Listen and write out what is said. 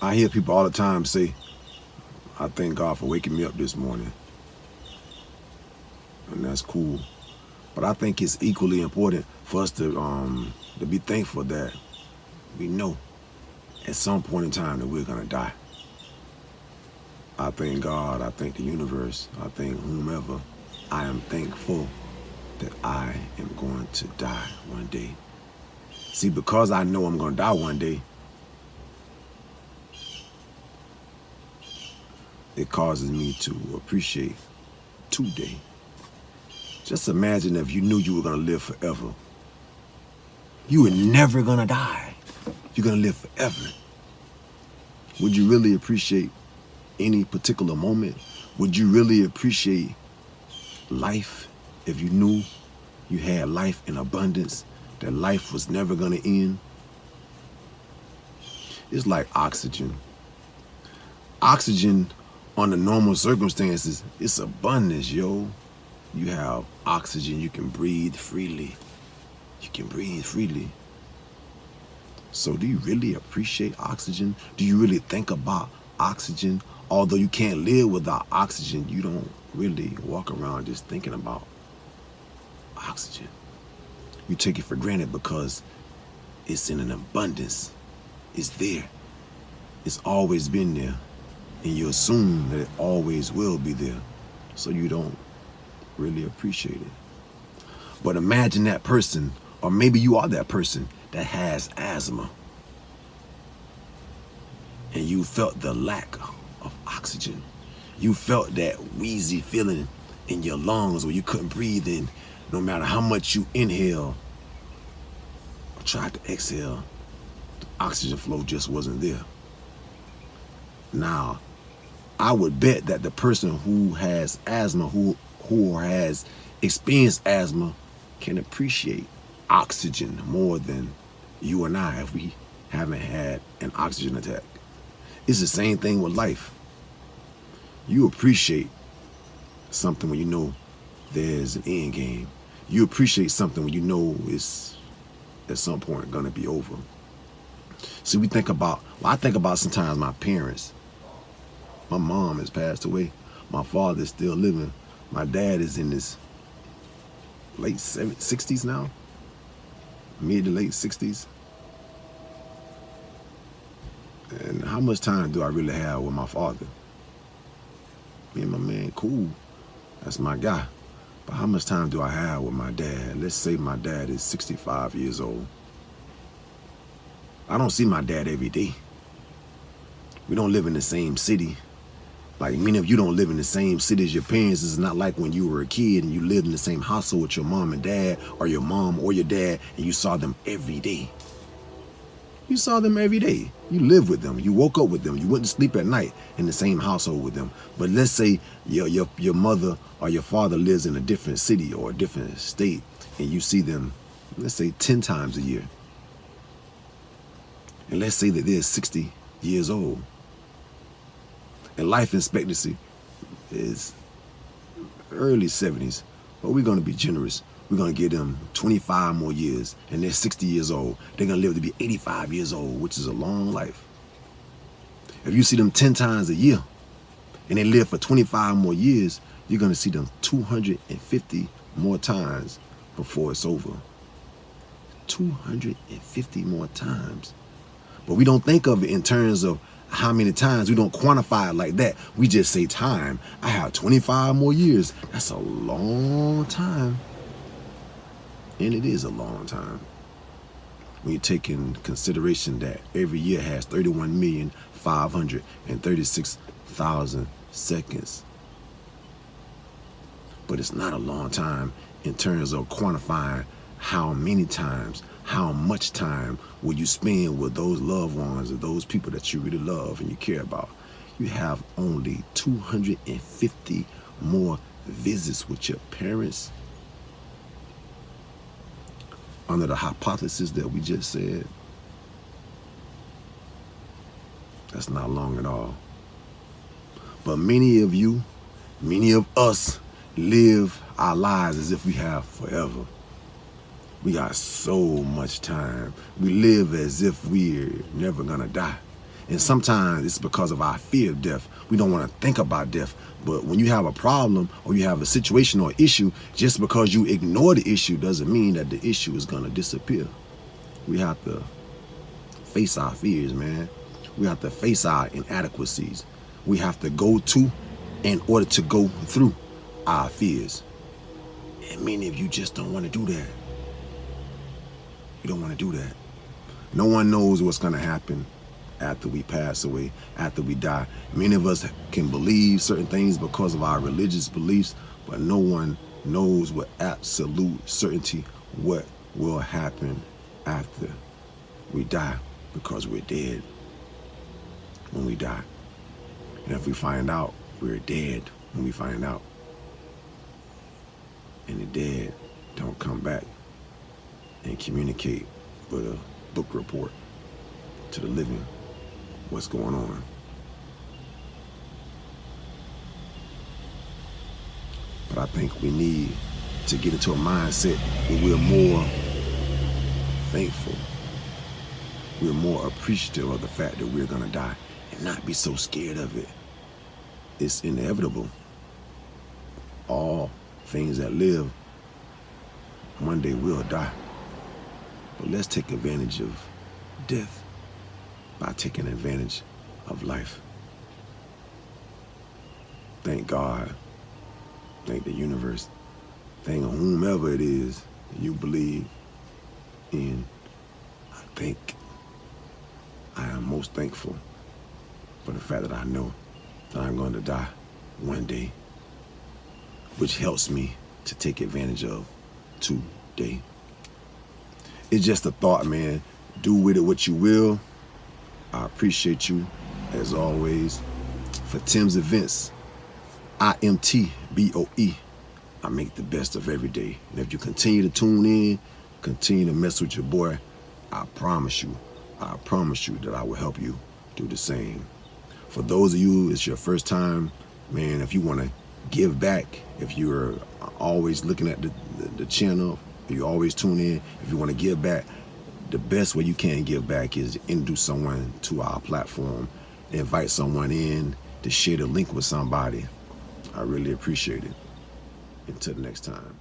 I hear people all the time say, I thank God for waking me up this morning. And that's cool. But I think it's equally important for us to be thankful that we know at some point in time that we're gonna die. I thank God, I thank the universe, I thank whomever. I am thankful that I am going to die one day. See, because I know I'm gonna die one day, it causes me to appreciate today. Just imagine if you knew you were gonna live forever. You were never gonna die. You're gonna live forever. Would you really appreciate any particular moment? Would you really appreciate life if you knew you had life in abundance, that life was never gonna end? It's like oxygen. Oxygen under normal circumstances, it's abundance, yo. You have oxygen, you can breathe freely. You can breathe freely. So do you really appreciate oxygen? Do you really think about oxygen? Although you can't live without oxygen, you don't really walk around just thinking about oxygen. You take it for granted because it's in an abundance. It's there. It's always been there. And you assume that it always will be there. So you don't really appreciate it. But imagine that person, or maybe you are that person that has asthma. And you felt the lack of oxygen. You felt that wheezy feeling in your lungs where you couldn't breathe in. No matter how much you inhale or tried to exhale, the oxygen flow just wasn't there. Now, I would bet that the person who has asthma, who has experienced asthma, can appreciate oxygen more than you and I if we haven't had an oxygen attack. It's the same thing with life. You appreciate something when you know there's an end game. You appreciate something when you know it's at some point gonna be over. See, I think about sometimes my parents. My mom has passed away. My father is still living. My dad is in his late 60s now, mid to late 60s. And how much time do I really have with my father? Me and my man, cool. That's my guy. But how much time do I have with my dad? Let's say my dad is 65 years old. I don't see my dad every day. We don't live in the same city. Like, many of you don't live in the same city as your parents. It's not like when you were a kid and you lived in the same household with your mom and dad, or your mom or your dad, and you saw them every day. You saw them every day. You lived with them. You woke up with them. You went to sleep at night in the same household with them. But let's say your mother or your father lives in a different city or a different state, and you see them, let's say 10 times a year. And let's say that they're 60 years old. And life expectancy is early 70s. But we're going to be generous. We're going to give them 25 more years, and they're 60 years old. They're going to live to be 85 years old, which is a long life. If you see them 10 times a year, and they live for 25 more years, you're going to see them 250 more times before it's over. 250 more times. But we don't think of it in terms of how many times. We don't quantify it like that. We just say time. I have 25 more years. That's a long time. And it is a long time. When you take in consideration that every year has 31,536,000 seconds. But it's not a long time in terms of quantifying how many times, how much time will you spend with those loved ones or those people that you really love and you care about. You have only 250 more visits with your parents under the hypothesis that we just said. That's not long at all. But many of you, many of us live our lives as if we have forever. We got so much time. We live as if we're never gonna die. And sometimes it's because of our fear of death. We don't want to think about death. But when you have a problem or you have a situation or issue, just because you ignore the issue doesn't mean that the issue is going to disappear. We have to face our fears, man. We have to face our inadequacies. We have to go to in order to go through our fears. And many of you just don't want to do that. You don't want to do that. No one knows what's going to happen after we pass away, after we die. Many of us can believe certain things because of our religious beliefs, but no one knows with absolute certainty what will happen after we die, because we're dead when we die. And if we find out we're dead when we find out, and the dead don't come back and communicate with a book report to the living what's going on. But I think we need to get into a mindset where we're more thankful, we're more appreciative of the fact that we're gonna die, and not be so scared of it. It's inevitable. All things that live one day will die. But let's take advantage of death by taking advantage of life. Thank God, thank the universe, thank whomever it is you believe in. I am most thankful for the fact that I know that I'm going to die one day, which helps me to take advantage of today. It's just a thought, man. Do with it what you will. I appreciate you, as always. For Tim's Events, IMTBOE, I make the best of every day. And if you continue to tune in, continue to mess with your boy, I promise you that I will help you do the same. For those of you, it's your first time, man, if you want to give back, if you're always looking at the channel, you always tune in, if you want to give back, the best way you can give back is introduce someone to our platform, invite someone in to share the link with somebody. I really appreciate it. Until next time.